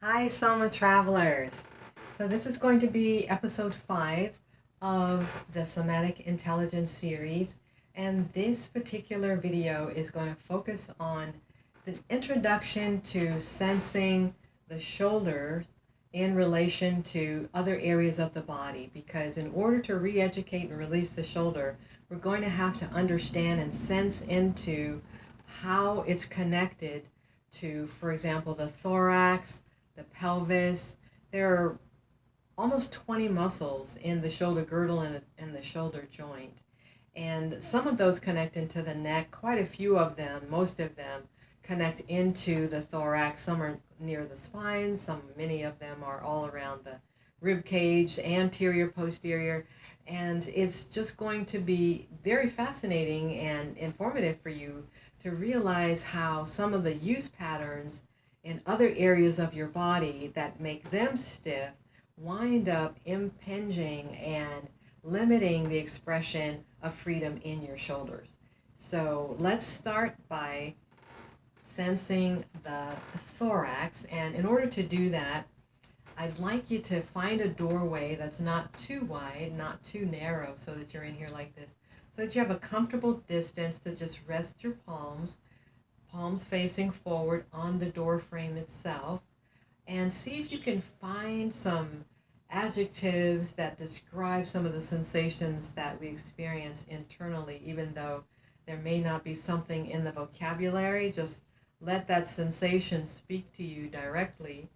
Hi, Soma Travelers. So, this is going to be episode 5 of the Somatic Intelligence series. And this particular video is going to focus on the introduction to sensing the shoulder in relation to other areas of the body. Because in order to re educate and release the shoulder, we're going to have to understand and sense into how it's connected to, for example, the thorax, the pelvis. There are almost 20 muscles in the shoulder girdle and the shoulder joint. And some of those connect into the neck. Quite a few of them, most of them, connect into the thorax. Some are near the spine. Many of them are all around the rib cage, anterior, posterior. And it's just going to be very fascinating and informative for you to realize how some of the use patterns in other areas of your body that make them stiff wind up impinging and limiting the expression of freedom in your shoulders. So let's start by sensing the thorax. And in order to do that, I'd like you to find a doorway that's not too wide, not too narrow, so that you're in here like this, so that you have a comfortable distance to just rest your palms facing forward on the door frame itself, and see if you can find some adjectives that describe some of the sensations that we experience internally, even though there may not be something in the vocabulary. Just let that sensation speak to you directly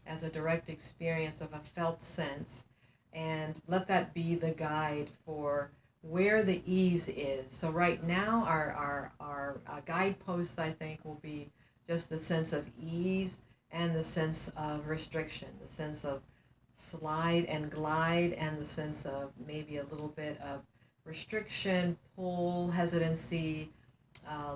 as a direct experience of a felt sense, and let that be the guide for where the ease is. So right now, our guideposts, I think, will be just the sense of ease and the sense of restriction, the sense of slide and glide, and the sense of maybe a little bit of restriction, pull, hesitancy,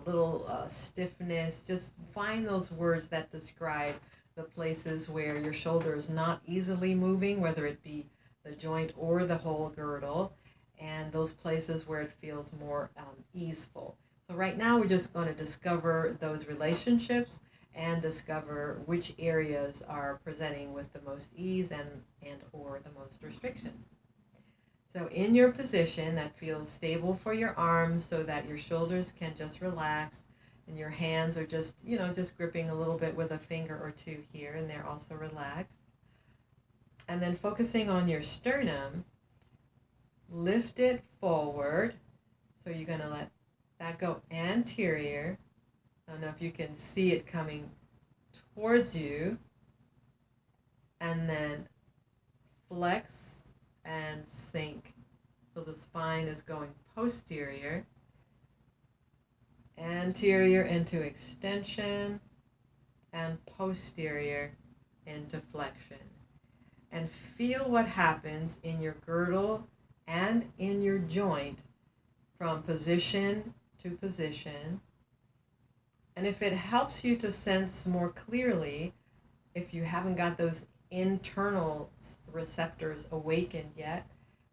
little stiffness. Just find those words that describe the places where your shoulder is not easily moving, whether it be the joint or the whole girdle, and those places where it feels more easeful. So right now we're just going to discover those relationships and discover which areas are presenting with the most ease and or the most restriction. So in your position that feels stable for your arms, so that your shoulders can just relax and your hands are just, just gripping a little bit with a finger or two here, and they're also relaxed. And then focusing on your sternum, lift it forward. So you're going to let that go anterior. I don't know if you can see it coming towards you. And then flex and sink. So the spine is going posterior, anterior into extension, and posterior into flexion. And feel what happens in your girdle and in your joint from position to position. And if it helps you to sense more clearly, if you haven't got those internal receptors awakened yet,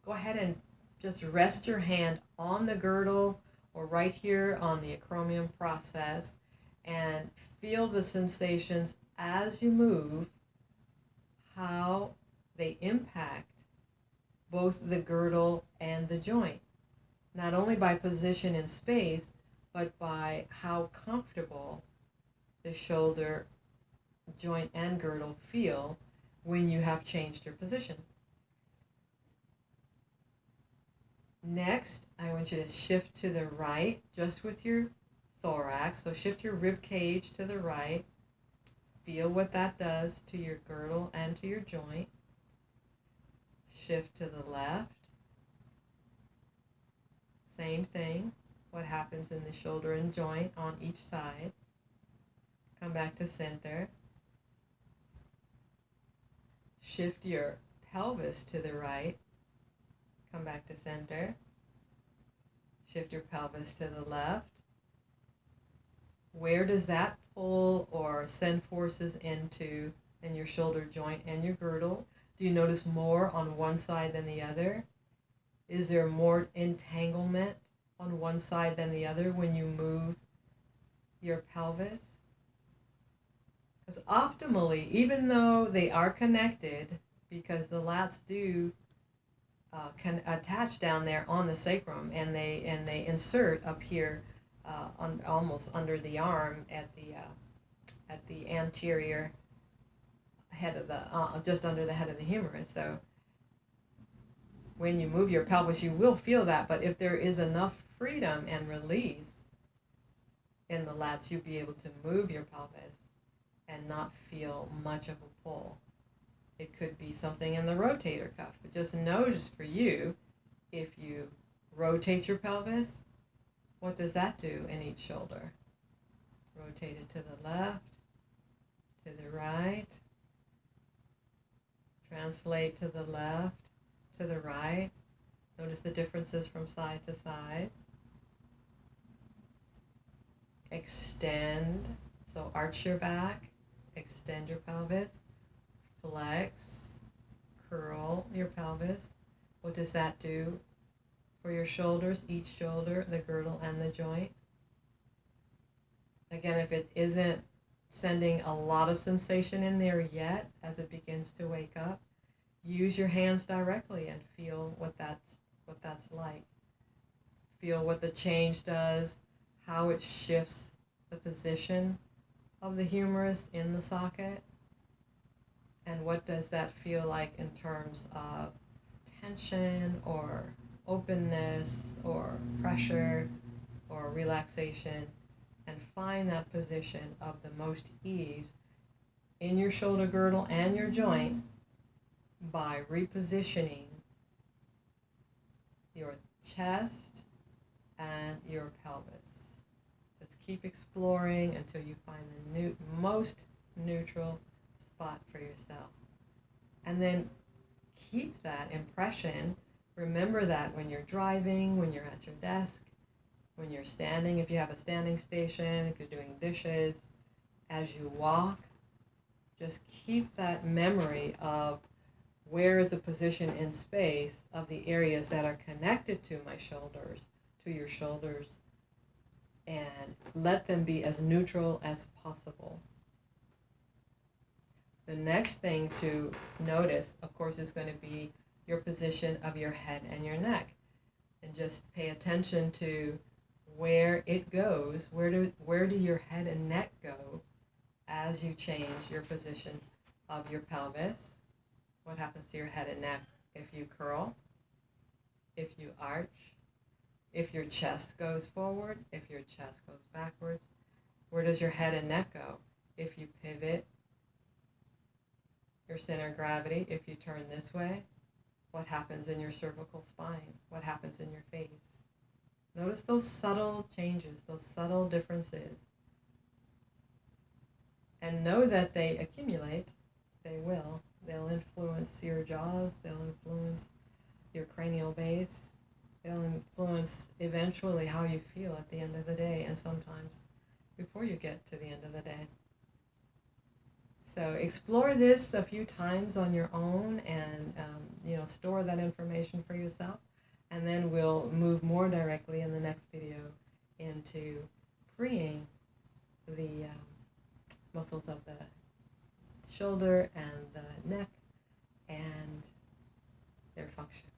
go ahead and just rest your hand on the girdle or right here on the acromion process and feel the sensations as you move, how they impact both the girdle and the joint, not only by position in space, but by how comfortable the shoulder, joint, and girdle feel when you have changed your position. Next, I want you to shift to the right, just with your thorax. So shift your rib cage to the right. Feel what that does to your girdle and to your joint. Shift to the left. Same thing. What happens in the shoulder and joint on each side. Come back to center. Shift your pelvis to the right. Come back to center. Shift your pelvis to the left. Where does that pull or send forces into in your shoulder joint and your girdle? Do you notice more on one side than the other? Is there more entanglement on one side than the other when you move your pelvis? Because optimally, even though they are connected, because the lats do can attach down there on the sacrum, and they insert up here almost under the arm at the anterior head of the just under the head of the humerus. So when you move your pelvis, you will feel that. But if there is enough freedom and release in the lats, you'll be able to move your pelvis and not feel much of a pull. It could be something in the rotator cuff, but just notice for you, if you rotate your pelvis, what does that do in each shoulder? Rotate it to the left, to the right, translate to the left, to the right. Notice the differences from side to side. Extend, so arch your back, extend your pelvis, flex, curl your pelvis. What does that do for your shoulders, each shoulder, the girdle and the joint? Again, if it isn't sending a lot of sensation in there yet, as it begins to wake up, use your hands directly and feel what that's like. Feel what the change does, how it shifts the position of the humerus in the socket, and what does that feel like in terms of tension or openness or pressure or relaxation, and find that position of the most ease in your shoulder girdle and your joint by repositioning your chest and your pelvis. Just keep exploring until you find the most neutral spot for yourself. And then keep that impression. Remember that when you're driving, when you're at your desk, when you're standing, if you have a standing station, if you're doing dishes, as you walk, just keep that memory of where is the position in space of the areas that are connected to my shoulders, to your shoulders, and let them be as neutral as possible. The next thing to notice, of course, is going to be your position of your head and your neck. And just pay attention to where it goes. Where do your head and neck go as you change your position of your pelvis? What happens to your head and neck if you curl, if you arch, if your chest goes forward, if your chest goes backwards? Where does your head and neck go if you pivot your center of gravity? If you turn this way, what happens in your cervical spine? What happens in your face? Notice those subtle changes, those subtle differences. And know that they accumulate. They will. They'll influence your jaws. They'll influence your cranial base. They'll influence eventually how you feel at the end of the day, and sometimes before you get to the end of the day. So explore this a few times on your own, and store that information for yourself. And then we'll move more directly in the next video into freeing the muscles of the shoulder and the neck and their function.